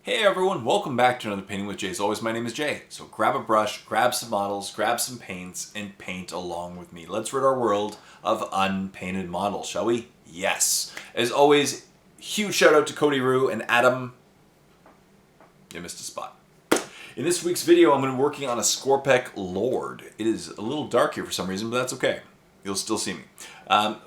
Hey everyone, welcome back to another Painting with Jay. As always, my name is Jay. So grab a brush, grab some models, grab some paints, and paint along with me. Let's rid our world of unpainted models, shall we? Yes. As always, huge shout out to Cody Rue and Adam. You missed a spot. In this week's video, I'm going to be working on a Scorpekh Lord. It is a little dark here for some reason, but that's okay. You'll still see me.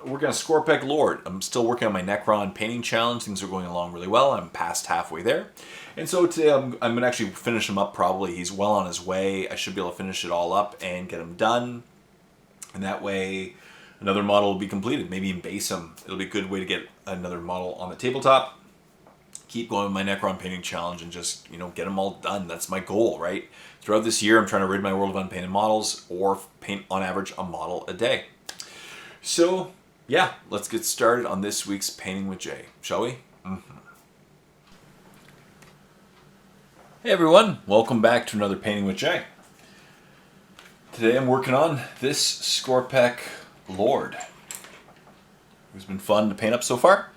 Working on Scorpekh Lord. I'm still working on my Necron painting challenge. Things are going along really well. I'm past halfway there. And so today I'm going to actually finish him up probably. He's well on his way. I should be able to finish it all up and get him done. And that way another model will be completed. Maybe even base him. It'll be a good way to get another model on the tabletop. Keep going with my Necron painting challenge and just, get them all done. That's my goal, right? Throughout this year, I'm trying to rid my world of unpainted models or paint on average a model a day. So, yeah, let's get started on this week's Painting with Jay, shall we? Hey everyone, welcome back to another Painting with Jay. Today I'm working on this Scorpekh Lord. It's been fun to paint up so far.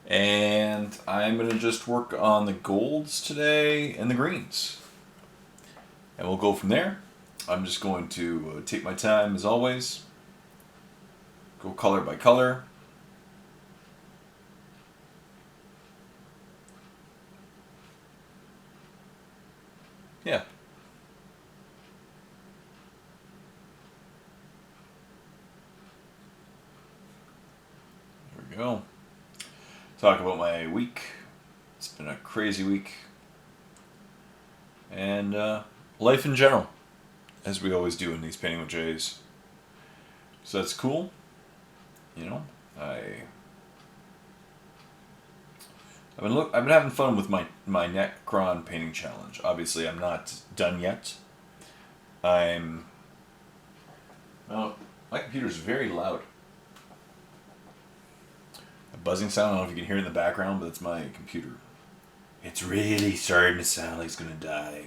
And I'm going to just work on the golds today and the greens. And we'll go from there. I'm just going to take my time as always. Go color by color. Yeah. There we go. Talk about my week. It's been a crazy week. And life in general, as we always do in these Painting with Jays. So that's cool. I've been having fun with my Necron painting challenge. Obviously, I'm not done yet. Well, my computer's very loud. A buzzing sound. I don't know if you can hear it in the background, but it's my computer. It's really starting to sound like it's gonna die.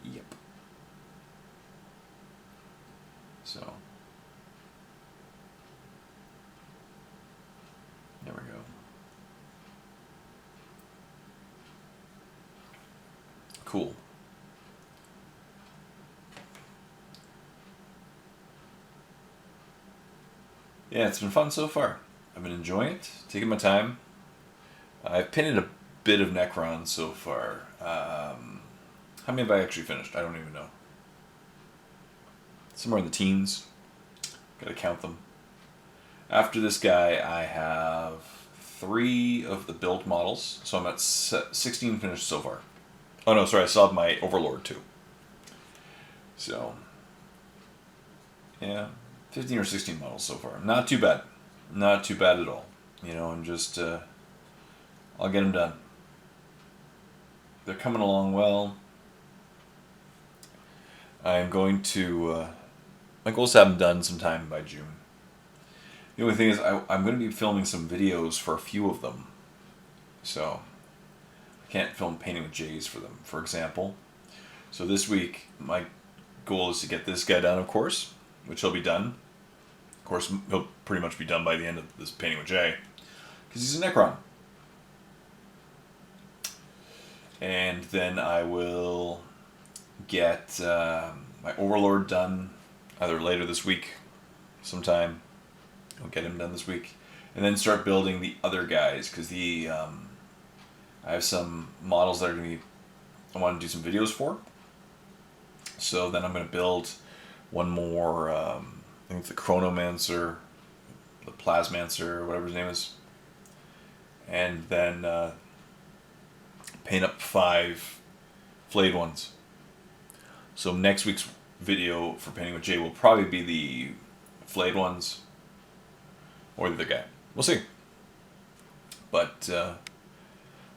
Yep. So. There we go. Cool. Yeah, it's been fun so far. I've been enjoying it, taking my time. I've painted a bit of Necron so far. How many have I actually finished? I don't even know. Somewhere in the teens. Gotta count them. After this guy, I have 3 of the build models, so I'm at 16 finished so far. Oh no, sorry, I still have my Overlord too. So, yeah, 15 or 16 models so far. Not too bad. Not too bad at all. I'm just, I'll get them done. They're coming along well. I'm going to, my goal is to have them done sometime by June. The only thing is I'm going to be filming some videos for a few of them. So, I can't film Painting with Jays for them, for example. So this week, my goal is to get this guy done, of course, which he'll be done. Of course, he'll pretty much be done by the end of this Painting with Jay, because he's a Necron. And then I will get my Overlord done either later this week, sometime. I'll get him done this week, and then start building the other guys, because I have some models that I want to do some videos for. So then I'm going to build one more. I think it's the Chronomancer, the Plasmancer, whatever his name is, and then paint up 5 flayed ones. So next week's video for Painting with Jay will probably be the flayed ones. Or the guy. We'll see. But,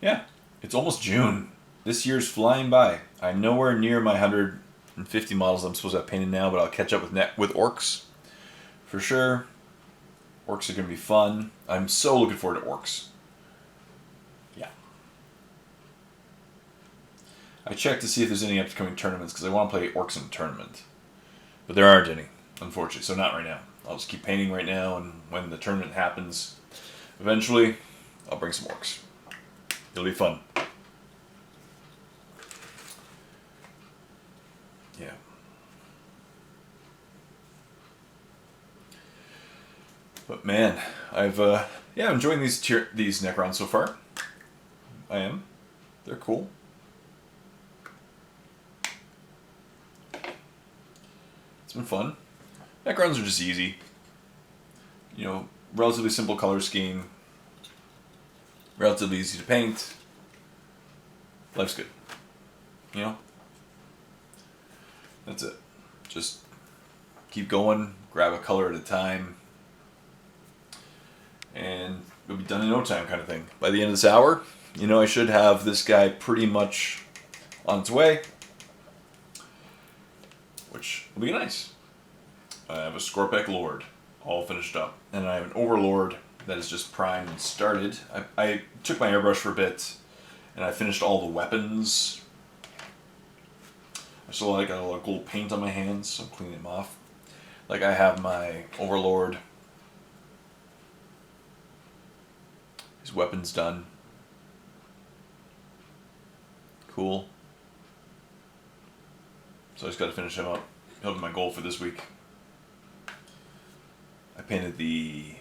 yeah. It's almost June. This year's flying by. I'm nowhere near my 150 models I'm supposed to have painted now, but I'll catch up with orcs. For sure. Orcs are going to be fun. I'm so looking forward to orcs. Yeah. I checked to see if there's any upcoming tournaments, because I want to play orcs in a tournament. But there aren't any, unfortunately, so not right now. I'll just keep painting right now, and when the tournament happens, eventually, I'll bring some orcs. It'll be fun. Yeah. But man, I've yeah, I'm enjoying these Necrons so far. I am. They're cool. It's been fun. Necrons are just easy. You know, relatively simple color scheme. Relatively easy to paint. Life's good. You know? That's it. Just keep going, grab a color at a time, and it'll be done in no time kind of thing. By the end of this hour, you know, I should have this guy pretty much on its way, which will be nice. I have a Scorpekh Lord all finished up, and I have an Overlord that is just primed and started. I took my airbrush for a bit, and I finished all the weapons. I still got a lot of gold paint on my hands, so I'm cleaning them off. Like, I have my Overlord, his weapons done. Cool. So I just got to finish him up. He'll be my goal for this week. I painted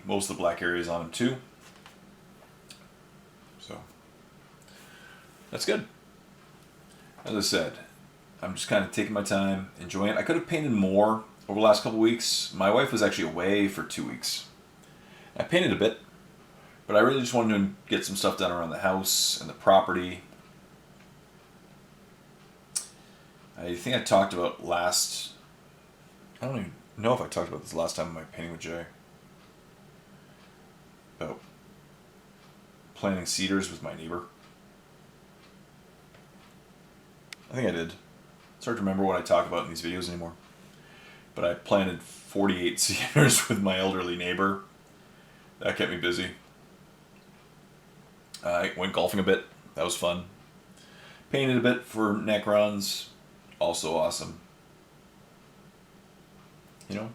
most of the black areas on him too. So that's good. As I said, I'm just kind of taking my time, enjoying it. I could have painted more over the last couple weeks. My wife was actually away for 2 weeks. I painted a bit, but I really just wanted to get some stuff done around the house and the property. I think I talked about I don't even know if I talked about this last time in my painting with Jay. About planting cedars with my neighbor. I think I did. It's hard to remember what I talk about in these videos anymore. But I planted 48 cedars with my elderly neighbor. That kept me busy. I went golfing a bit. That was fun. Painted a bit for Necrons. Also awesome. You know?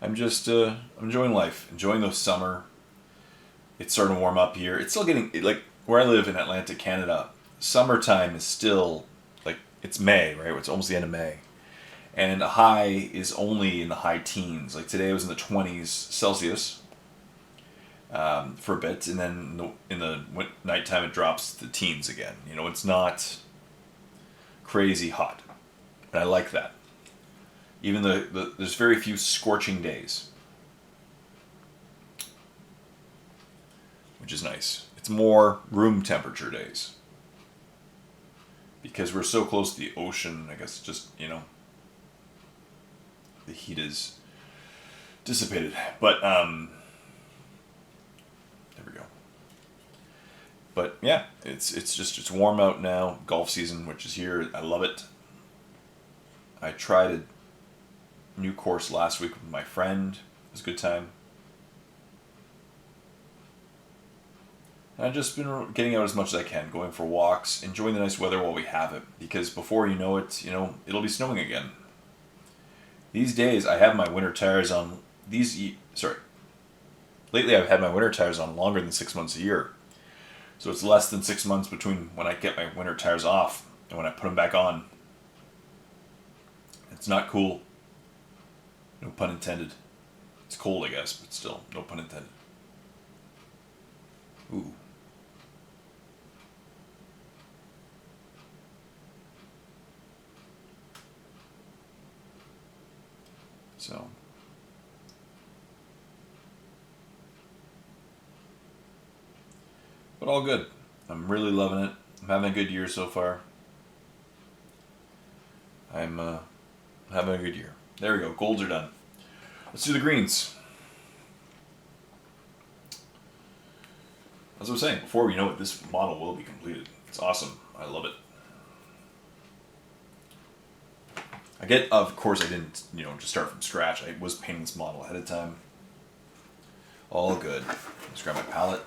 I'm just I'm enjoying life. Enjoying the summer. It's starting to warm up here. It's still getting, like, where I live in Atlantic, Canada, summertime is still, like, it's May, right? It's almost the end of May. And the high is only in the high teens. Like, today it was in the 20s Celsius for a bit. And then in the nighttime it drops to the teens again. You know, it's not crazy hot. And I like that. Even there's very few scorching days. Which is nice. It's more room temperature days. Because we're so close to the ocean, I guess just, you know, the heat is dissipated. But, there we go. But, yeah, it's warm out now. Golf season, which is here. I love it. I tried a new course last week with my friend. It was a good time. I've just been getting out as much as I can, going for walks, enjoying the nice weather while we have it, because before you know it, you know, it'll be snowing again. These days, I have my winter tires on, lately I've had my winter tires on longer than 6 months a year. So it's less than 6 months between when I get my winter tires off and when I put them back on. It's not cool. No pun intended. It's cold, I guess, but still, no pun intended. Ooh. So, but all good. I'm really loving it. I'm having a good year so far. I'm having a good year. There we go. Golds are done. Let's do the greens. As I was saying, before we know it, this model will be completed. It's awesome. I love it. Of course, I didn't, you know, just start from scratch. I was painting this model ahead of time. All good. Let's grab my palette.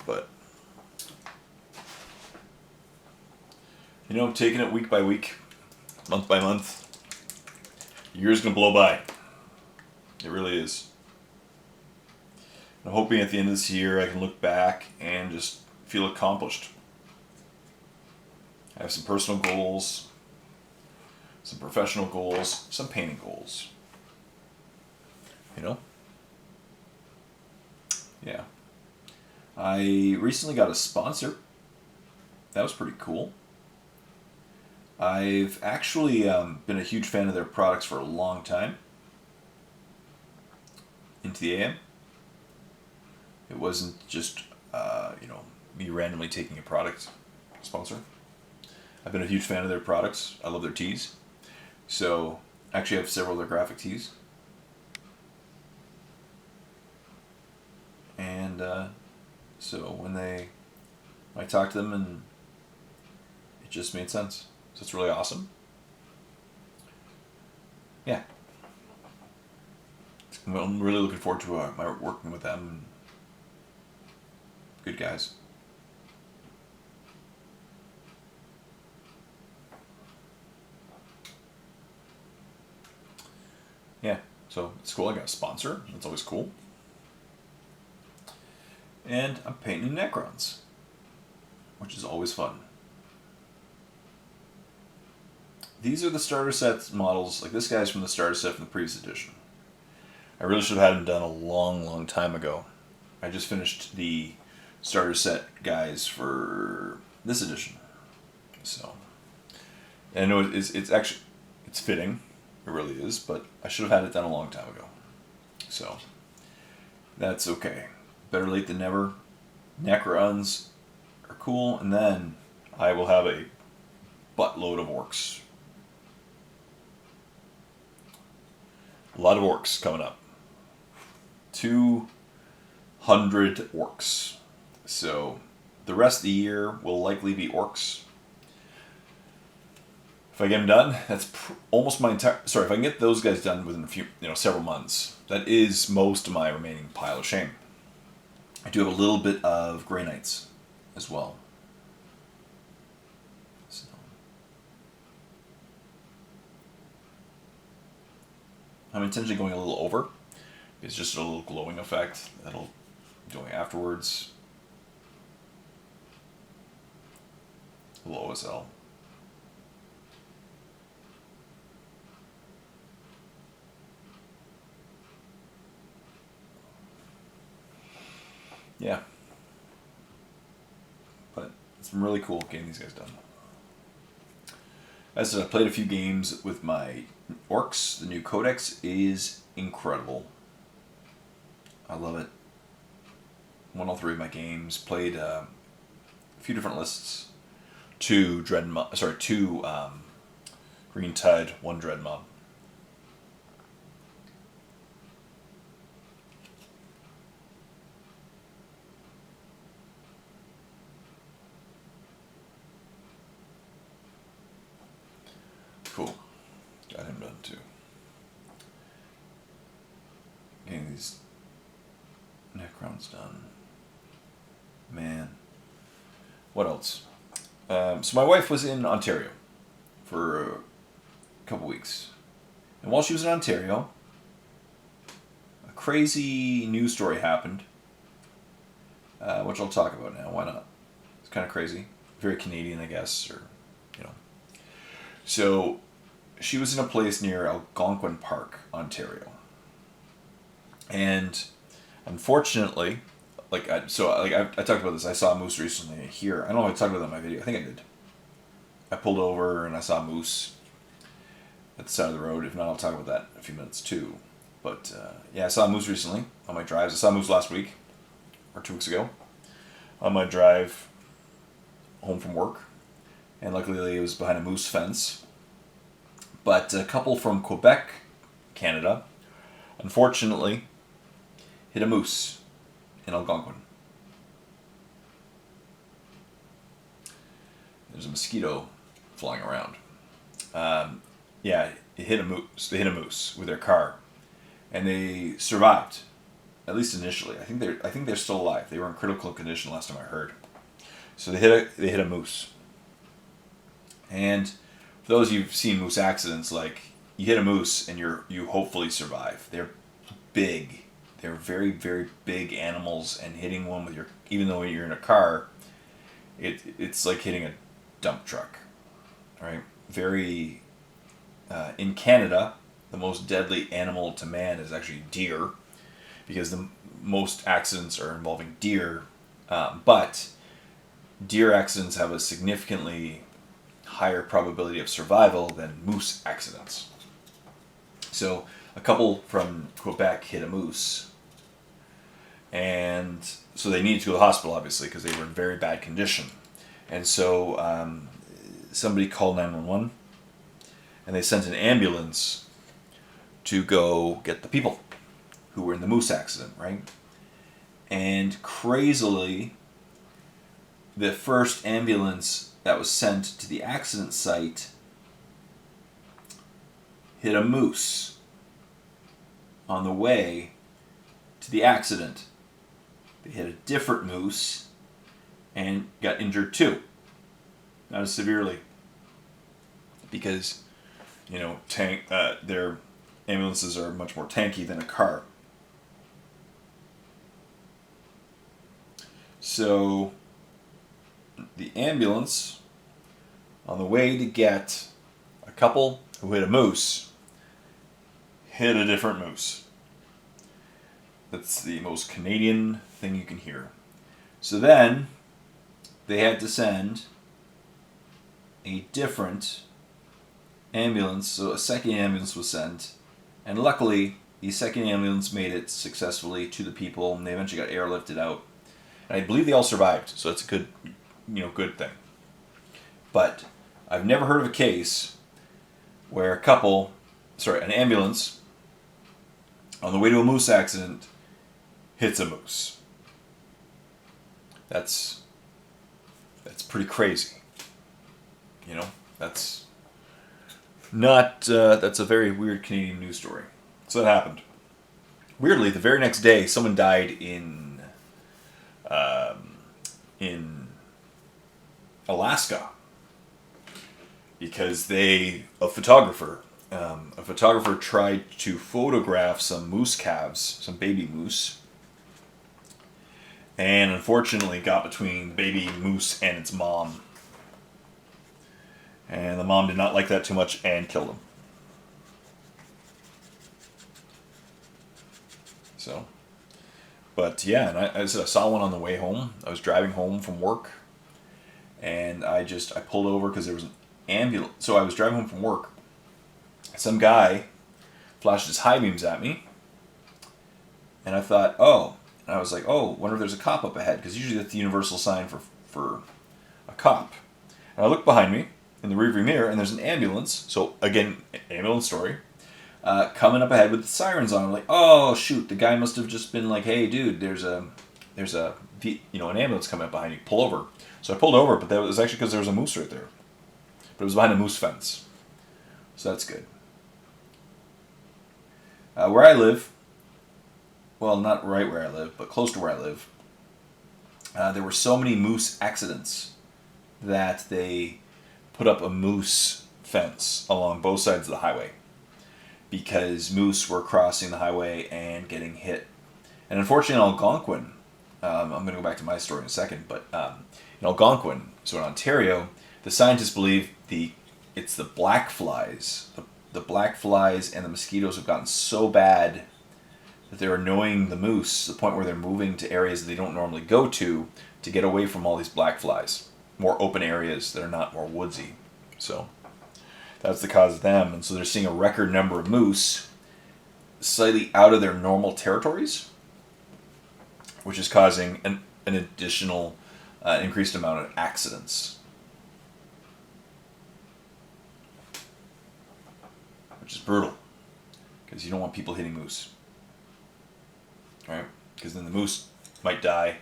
But, you know, taking it week by week, month by month, year's gonna blow by. It really is. I'm hoping at the end of this year I can look back and just feel accomplished. I have some personal goals, some professional goals, some painting goals. You know? Yeah. I recently got a sponsor. That was pretty cool. I've actually been a huge fan of their products for a long time. Into the AM. It wasn't just, me randomly taking a product sponsor. I've been a huge fan of their products. I love their tees. So, I actually have several of their graphic tees. And so when I talked to them, and it just made sense. So it's really awesome. Yeah. I'm really looking forward to my working with them. Good guys. Yeah, so it's cool. I got a sponsor. That's always cool. And I'm painting Necrons, which is always fun. These are the starter set models. Like, this guy's from the starter set from the previous edition. I really should have had him done a long, long time ago. I just finished the starter set guys for this edition. So, and I know it's actually, it's fitting. It really is, but I should have had it done a long time ago. So, that's okay. Better late than never. Necrons are cool, and then I will have a buttload of orcs. A lot of orcs coming up. 200 orcs. So the rest of the year will likely be orcs. If I get them done, that's almost my entire... Sorry, if I can get those guys done within a few, several months, that is most of my remaining pile of shame. I do have a little bit of Grey Knights as well. So. I'm intentionally going a little over. It's just a little glowing effect that'll be doing afterwards. A little OSL. Yeah. But it's been really cool getting these guys done. As I said, I played a few games with my orcs. The new codex is incredible. I love it. Won all 3 of my games. Played a few different lists. 2 Green Tide, 1 Dread Mob. Cool. Got him done too. Getting these Necrons done. Man. What else? So my wife was in Ontario for a couple weeks. And while she was in Ontario, a crazy news story happened, which I'll talk about now. Why not? It's kind of crazy. Very Canadian, I guess, or, So, she was in a place near Algonquin Park, Ontario. And, unfortunately, I talked about this. I saw a moose recently here. I don't know if I talked about that in my video. I think I did. I pulled over and I saw a moose at the side of the road. If not, I'll talk about that in a few minutes too. But I saw a moose recently on my drives. I saw a moose last week, or 2 weeks ago, on my drive home from work. And luckily it was behind a moose fence. But a couple from Quebec, Canada, unfortunately, hit a moose in Algonquin. There's a mosquito flying around. It hit a moose. They hit a moose with their car, and they survived, at least initially. I think they're still alive. They were in critical condition last time I heard. So they hit a moose. And for those of you who've seen moose accidents, like, you hit a moose and you hopefully survive. They're big. they're very, very big animals, and hitting one with even though you're in a car, it's like hitting a dump truck, right? Very, in Canada, the most deadly animal to man is actually deer, because the most accidents are involving deer, but deer accidents have a significantly higher probability of survival than moose accidents. So a couple from Quebec hit a moose, and so they needed to go to the hospital, obviously, because they were in very bad condition. And so somebody called 911, and they sent an ambulance to go get the people who were in the moose accident, right? And crazily, the first ambulance that was sent to the accident site hit a moose on the way to the accident. They hit a different moose and got injured too. Not as severely, because their ambulances are much more tanky than a car. So the ambulance, on the way to get a couple who hit a moose, hit a different moose. That's the most Canadian thing you can hear. So then they had to send a different ambulance, so a second ambulance was sent, and luckily the second ambulance made it successfully to the people, and they eventually got airlifted out. And I believe they all survived, so that's a good thing. But I've never heard of a case where an ambulance on the way to a moose accident hits a moose. That's pretty crazy. That's not, that's a very weird Canadian news story. So that happened. Weirdly, the very next day, someone died in Alaska, because a photographer tried to photograph some moose calves, some baby moose, and unfortunately got between the baby moose and its mom. And the mom did not like that too much and killed him. So, but yeah, and I saw one on the way home. I was driving home from work, and I pulled over because there was an ambulance. So I was driving home from work. Some guy flashed his high beams at me, and I thought, and I was like, wonder if there's a cop up ahead, because usually that's the universal sign for a cop. And I looked behind me in the rearview mirror, and there's an ambulance. So again, ambulance story, coming up ahead with the sirens on. I'm like, oh shoot, the guy must have just been like, hey dude, there's an ambulance coming up behind you, pull over. So I pulled over, but that was actually because there was a moose right there. But it was behind a moose fence. So that's good. Where I live, well, not right where I live, but close to where I live, there were so many moose accidents that they put up a moose fence along both sides of the highway, because moose were crossing the highway and getting hit. And unfortunately in Algonquin, I'm going to go back to my story in a second, but in Algonquin, so in Ontario, the scientists believe it's the black flies. The black flies and the mosquitoes have gotten so bad that they're annoying the moose to the point where they're moving to areas that they don't normally go to get away from all these black flies. More open areas that are not more woodsy. So that's the cause of them. And so they're seeing a record number of moose slightly out of their normal territories, which is causing an additional increased amount of accidents. Which is brutal, because you don't want people hitting moose. Right? Because then the moose might die,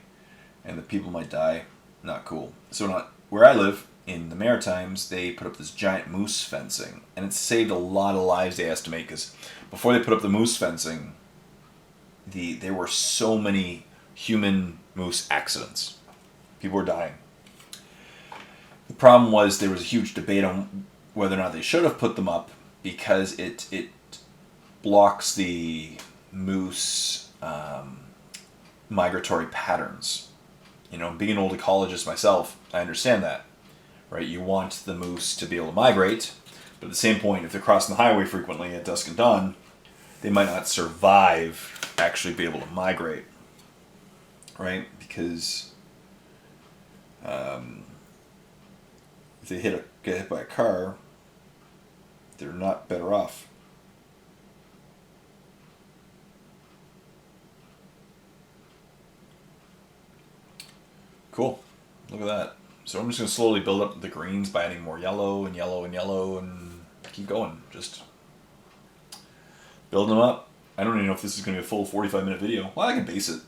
and the people might die. Not cool. So where I live, in the Maritimes, they put up this giant moose fencing, and it's saved a lot of lives, they estimate, because before they put up the moose fencing, there were so many human moose accidents. People were dying. The problem was there was a huge debate on whether or not they should have put them up, because it blocks the moose migratory patterns. You know, being an old ecologist myself, I understand that, right? You want the moose to be able to migrate, but at the same point, if they're crossing the highway frequently at dusk and dawn, they might not survive actually be able to migrate, right? Because if they get hit by a car, they're not better off. Cool. Look at that. So I'm just going to slowly build up the greens by adding more yellow and yellow and yellow and keep going. Just building them up. I don't even know if this is going to be a full 45-minute video. Well, I can base it.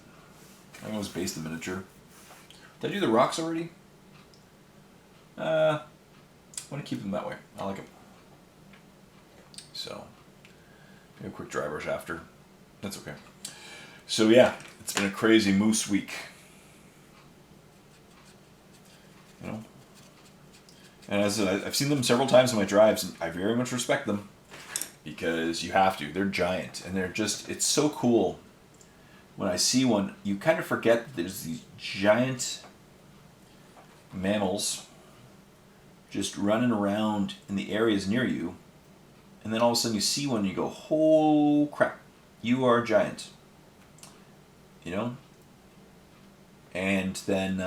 I can always base the miniature. Did I do the rocks already? I want to keep them that way. I like them. So, maybe a quick dry brush after. That's okay. So yeah, it's been a crazy moose week. You know, and as I've seen them several times in my drives, and I very much respect them because you have to. They're giant, and they're just, it's so cool. When I see one, you kind of forget that there's these giant mammals just running around in the areas near you, and then all of a sudden you see one and you go, oh crap, you are a giant. You know? And then,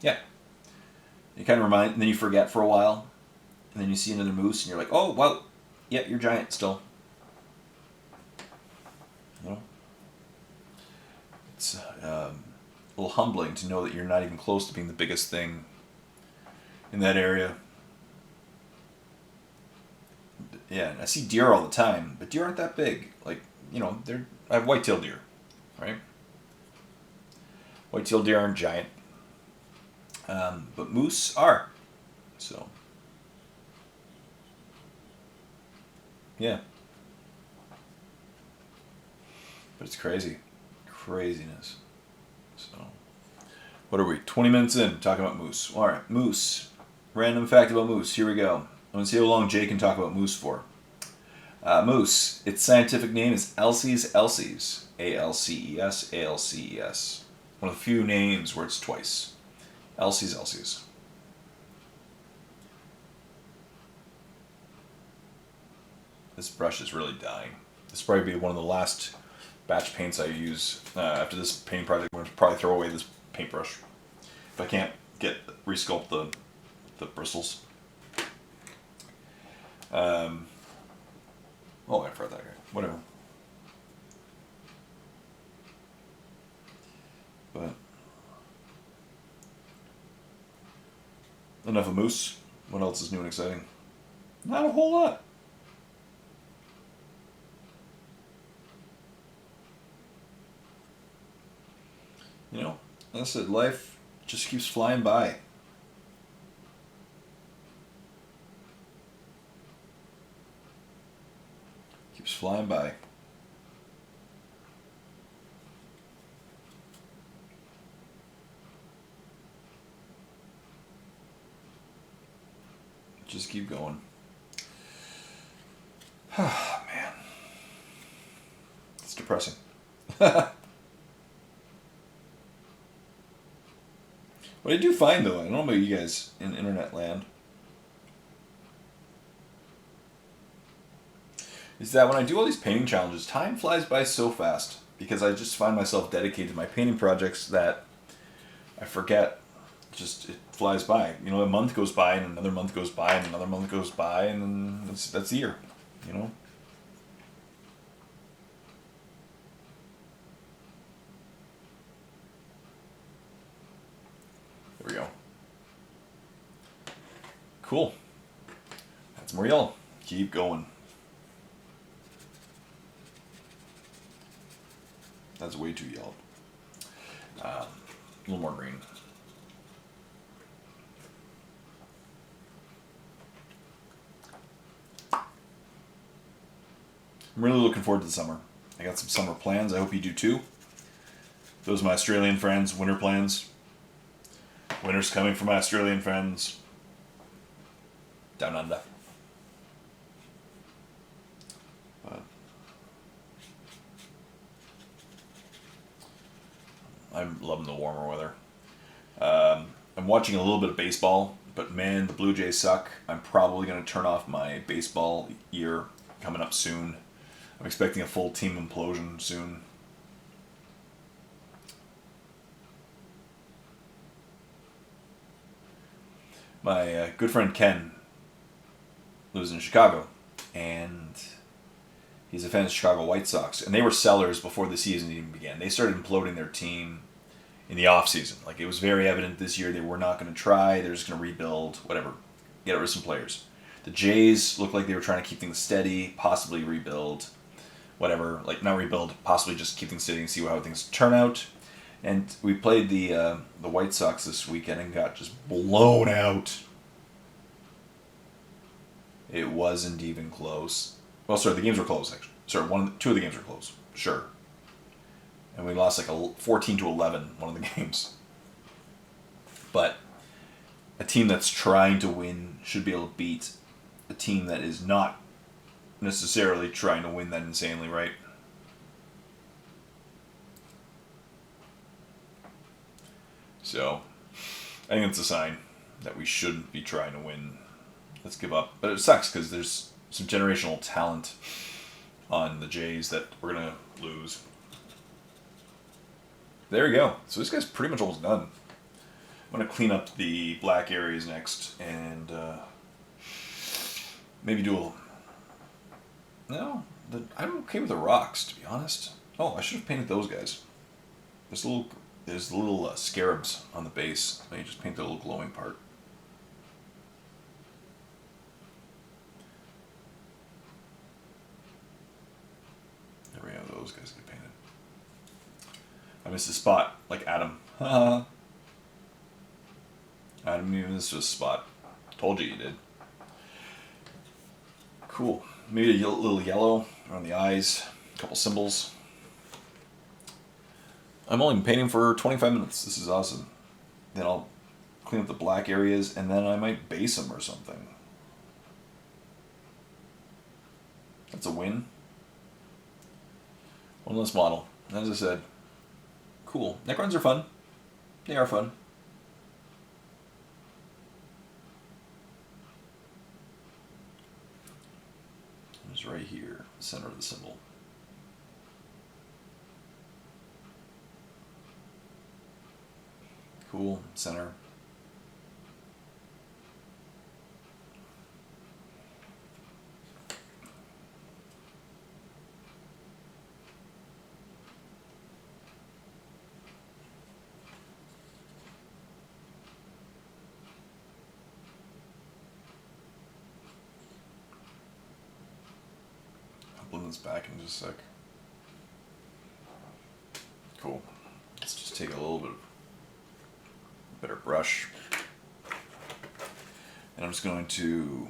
yeah. You kind of remind, and then you forget for a while, and then you see another moose, and you're like, oh, well, yeah, you're giant still. You know? It's a little humbling to know that you're not even close to being the biggest thing in that area. Yeah, and I see deer all the time, but deer aren't that big. Like, you know, I have white-tailed deer, right? White-tailed deer aren't giant. But moose are. So, yeah. But it's crazy. Craziness. So, what are we? 20 minutes in talking about moose. All right, moose. Random fact about moose. Here we go. I'm going to see how long Jay can talk about moose for. Moose. Its scientific name is Alces alces. A-L-C-E-S, A-L-C-E-S. One of the few names where it's twice. Alces alces. This brush is really dying. This will probably be one of the last batch paints I use. After this painting project, I'm going to probably throw away this paintbrush if I can't resculpt the bristles. Oh, I forgot that guy. Whatever. But enough of moose. What else is new and exciting? Not a whole lot. You know, like I said, life just keeps flying by. Keeps flying by. Just keep going. Oh, man. It's depressing. What I do find, though, I don't know about you guys in internet land, is that when I do all these painting challenges, time flies by so fast because I just find myself dedicated to my painting projects that I forget. Just it flies by. You know, a month goes by and another month goes by and another month goes by and then that's the year. You know. There we go. Cool. That's more yellow. Keep going. That's way too yellow. A little more green. I'm really looking forward to the summer. I got some summer plans. I hope you do too. Those are my Australian friends, winter plans. Winter's coming for my Australian friends. Down under. But I'm loving the warmer weather. I'm watching a little bit of baseball, but man, the Blue Jays suck. I'm probably going to turn off my baseball year coming up soon. I'm expecting a full team implosion soon. My good friend Ken lives in Chicago, and he's a fan of the Chicago White Sox, and they were sellers before the season even began. They started imploding their team in the off season. Like, it was very evident this year they were not going to try. They're just going to rebuild, whatever, get rid of some players. The Jays looked like they were trying to keep things steady, possibly rebuild, whatever. Like, not rebuild, possibly just keep things steady and see how things turn out. And we played the White Sox this weekend and got just blown out. It wasn't even close. Well, sorry, the games were close, actually. Sorry, two of the games were close. Sure. And we lost like 14-11 one of the games. But a team that's trying to win should be able to beat a team that is not necessarily trying to win that insanely, right? So, I think it's a sign that we shouldn't be trying to win. Let's give up. But it sucks because there's some generational talent on the Jays that we're going to lose. There we go. So this guy's pretty much almost done. I'm going to clean up the black areas next and maybe do a... No, I'm okay with the rocks, to be honest. Oh, I should have painted those guys. There's little scarabs on the base. Let me just paint the little glowing part. There we go, those guys get painted. I missed a spot, like Adam. Adam, you missed a spot. Told you did. Cool. Maybe a little yellow around the eyes, a couple symbols. I'm only painting for 25 minutes. This is awesome. Then I'll clean up the black areas, and then I might base them or something. That's a win. One less model. As I said, cool. Necrons are fun. They are fun. It's right here, the center of the symbol. Cool, center. I'll blend this back in just a sec. Cool. Let's just take a little bit of better brush. And I'm just going to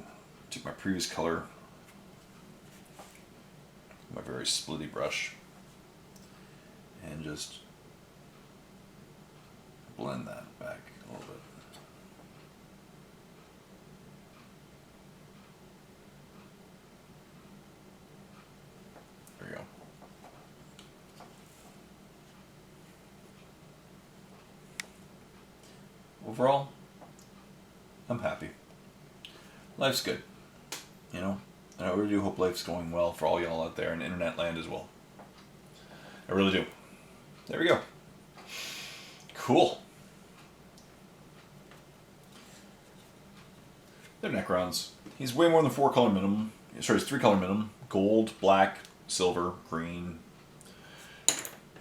take my previous color, my very splitty brush, and just blend that back a little bit. There we go. Overall, I'm happy. Life's good, you know? And I really do hope life's going well for all y'all out there in internet land as well. I really do. There we go. Cool. They're Necrons. He's way more than 4 color minimum. Sorry, it's 3 color minimum. Gold, black, silver, green.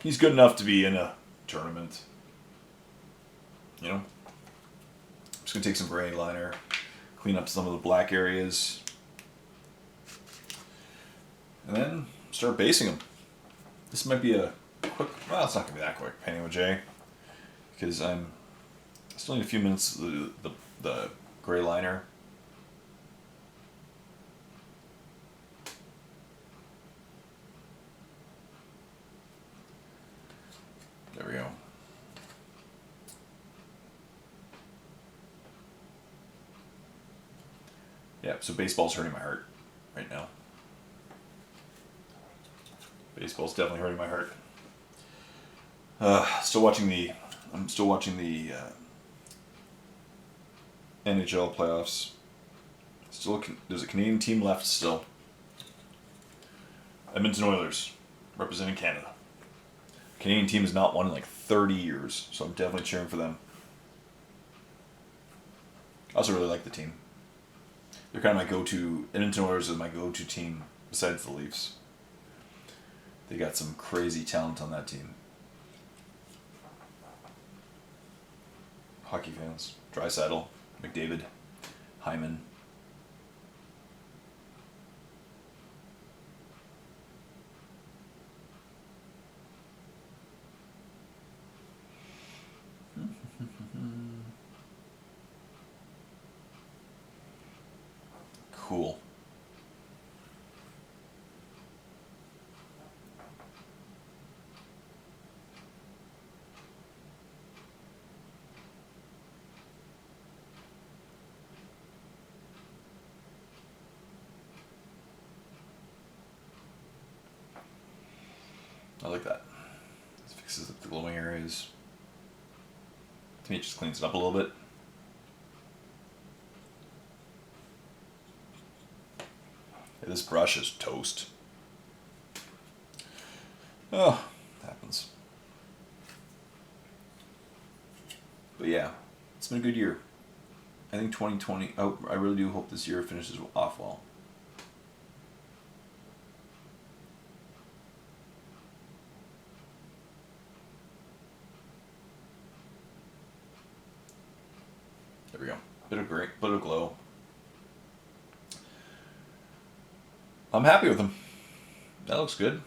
He's good enough to be in a tournament. You know? I'm just going to take some gray liner, clean up some of the black areas, and then start basing them. This might be a quick, well, it's not going to be that quick, painting with J, because I still need a few minutes of the gray liner. There we go. Yeah, so baseball's hurting my heart right now. Baseball's definitely hurting my heart. Still watching the. I'm still watching the NHL playoffs. Still, there's a Canadian team left still. Edmonton Oilers, representing Canada. Canadian team has not won in like 30 years, so I'm definitely cheering for them. I also really like the team. They're kind of my go-to. Edmonton Oilers is my go-to team besides the Leafs. They got some crazy talent on that team. Hockey fans: Draisaitl, McDavid, Hyman. Cool. I like that. This fixes up the glowing areas. To me, it just cleans it up a little bit. Yeah, this brush is toast. Oh, happens. But yeah, it's been a good year. I think 2020, I really do hope this year finishes off well. There we go. Bit of glow. I'm happy with them. That looks good.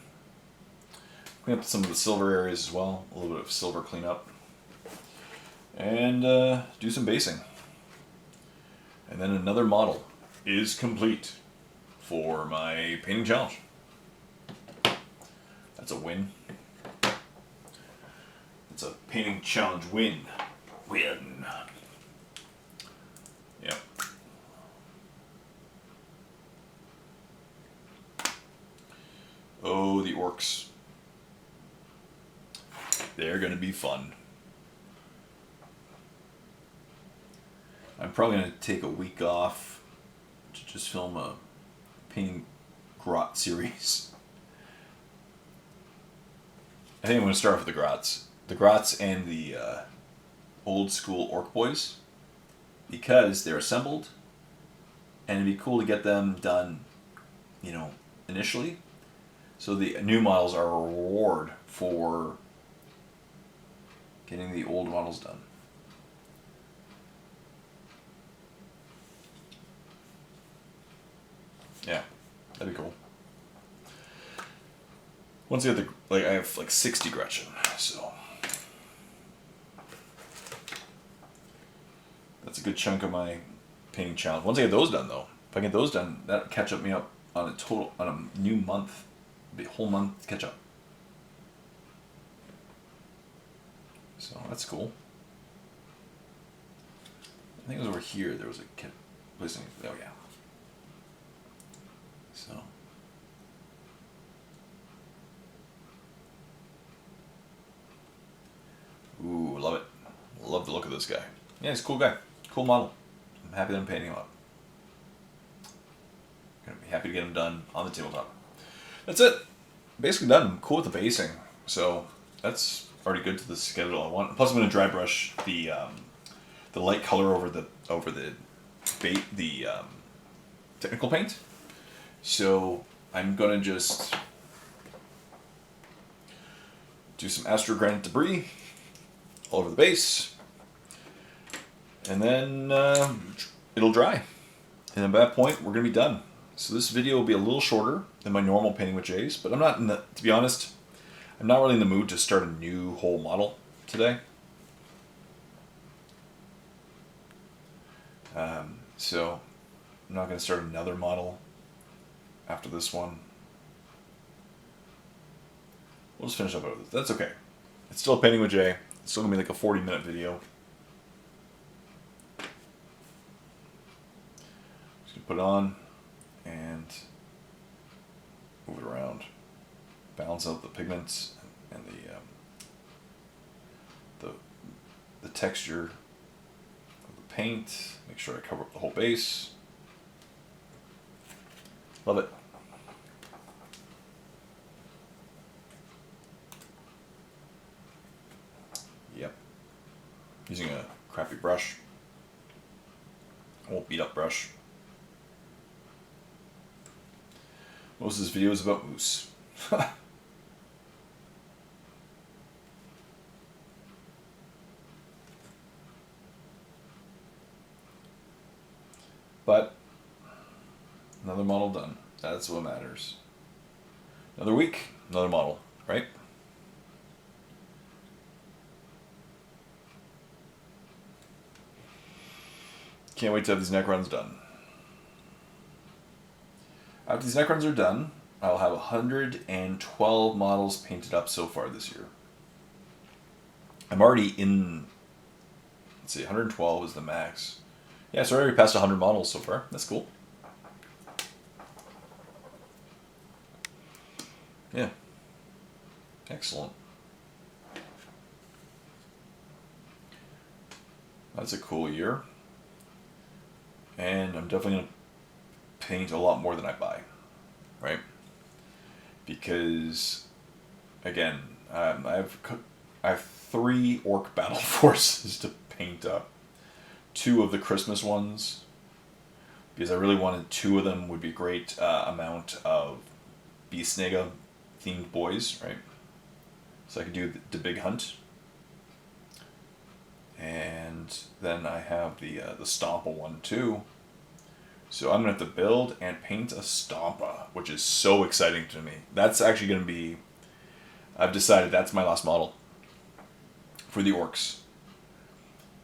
Clean up some of the silver areas as well. A little bit of silver cleanup. And do some basing. And then another model is complete for my painting challenge. That's a win. It's a painting challenge win. Win. Yep. Oh, the orcs. They're gonna be fun. I'm probably gonna take a week off to just film a painting grot series. I think I'm gonna start with the grots. The grots and the old school orc boys, because they're assembled and it'd be cool to get them done, you know, initially. So the new models are a reward for getting the old models done. Yeah, that'd be cool. Once I get I have like 60 Gretchen, so that's a good chunk of my painting challenge. Once I get those done, though, if I get those done, that'll catch up me up on a new month, the whole month catch up. So that's cool. I think it was over here. There was a kit placing. Oh yeah. So. Ooh, love it. Love the look of this guy. Yeah, he's a cool guy. Cool model. I'm happy that I'm painting him up. Gonna be happy to get him done on the tabletop. That's it. Basically done. I'm cool with the basing. So that's already good to the schedule I want. Plus I'm gonna dry brush the light color over the technical paint. So I'm gonna just do some astrogranite debris all over the base, and then it'll dry. And at that point, we're gonna be done. So this video will be a little shorter than my normal painting with Jays, but I'm not to be honest, I'm not really in the mood to start a new whole model today. So I'm not gonna start another model after this one. We'll just finish up with it. That's okay. It's still a painting with Jay. It's still gonna be like a 40-minute video. Just gonna put it on and move it around, balance out the pigments and the the texture of the paint. Make sure I cover up the whole base. Love it. Yep. Using a crappy brush. Old beat up brush. Most of this video is about moose. But another model done. That's what matters. Another week, another model, right? Can't wait to have these Necrons done. After these Necrons are done, I'll have 112 models painted up so far this year. I'm already in, let's see, 112 is the max. Yeah, so I already passed 100 models so far. That's cool. Yeah. Excellent. That's a cool year. And I'm definitely going to paint a lot more than I buy. Right? Because, again, I have 3 orc battle forces to paint up. 2 of the Christmas ones, because I really wanted 2 of them would be a great amount of Beastnega themed boys, right? So I could do the big hunt. And then I have the Stompa one too. So I'm going to have to build and paint a Stompa, which is so exciting to me. That's actually going to be, I've decided that's my last model for the orcs.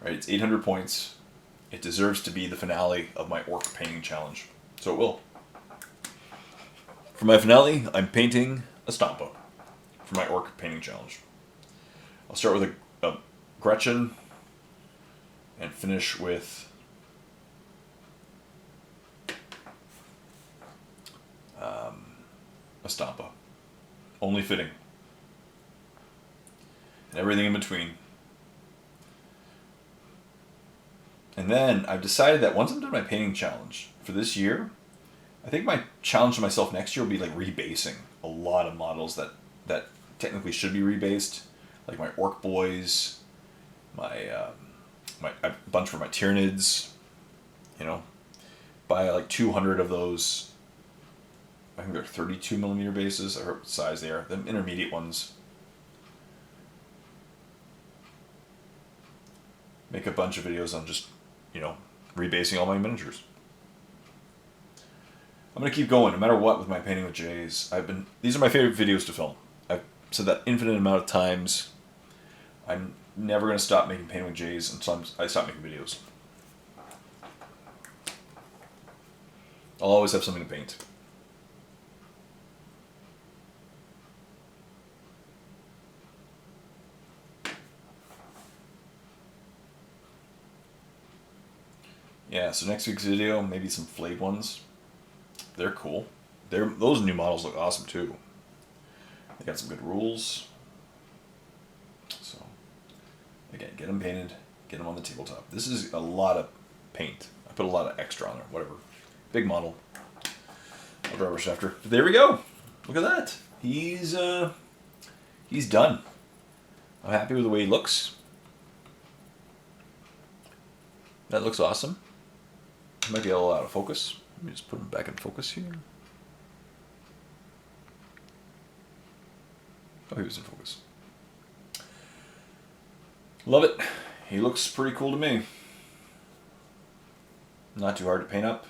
Right, it's 800 points. It deserves to be the finale of my orc painting challenge. So it will. For my finale, I'm painting a Stompa for my orc painting challenge. I'll start with a Gretchen and finish with a Stompa. Only fitting. And everything in between. And then I've decided that once I'm done my painting challenge for this year, I think my challenge to myself next year will be like rebasing a lot of models that technically should be rebased, like my orc boys, a bunch for my Tyranids, you know, buy like 200 of those. I think they're 32 millimeter bases. I heard what size they are. The intermediate ones. Make a bunch of videos on just, you know, rebasing all my miniatures. I'm going to keep going no matter what with my painting with Jays. These are my favorite videos to film. I've said that infinite amount of times. I'm never going to stop making painting with Jays until I stop making videos. I'll always have something to paint. Yeah, so next week's video, maybe some flayed ones. They're cool. Those new models look awesome too. They got some good rules. So, again, get them painted, get them on the tabletop. This is a lot of paint. I put a lot of extra on there, whatever. Big model. I'll draw rush after. But there we go. Look at that. He's done. I'm happy with the way he looks. That looks awesome. Might be a little out of focus. Let me just put him back in focus here. Oh, he was in focus. Love it. He looks pretty cool to me. Not too hard to paint up.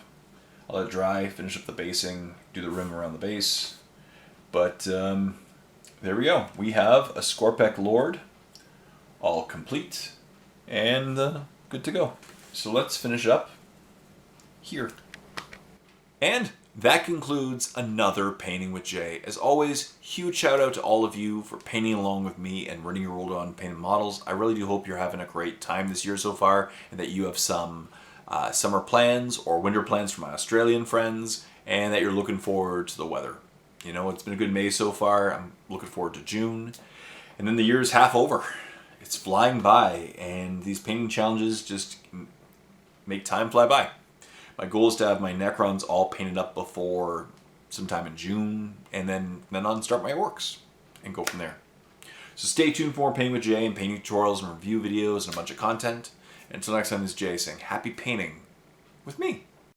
I'll let it dry, finish up the basing, do the rim around the base. But there we go. We have a Scorpekh Lord, all complete and good to go. So let's finish up here. And that concludes another Painting with Jay. As always, huge shout out to all of you for painting along with me and running your world on painted models. I really do hope you're having a great time this year so far and that you have some summer plans or winter plans for my Australian friends and that you're looking forward to the weather. You know, it's been a good May so far. I'm looking forward to June. And then the year is half over. it's flying by, and these painting challenges just make time fly by. My goal is to have my Necrons all painted up before sometime in June, and then on start my orcs and go from there. So stay tuned for more Painting with Jay and painting tutorials and review videos and a bunch of content. And until next time, this is Jay saying happy painting with me.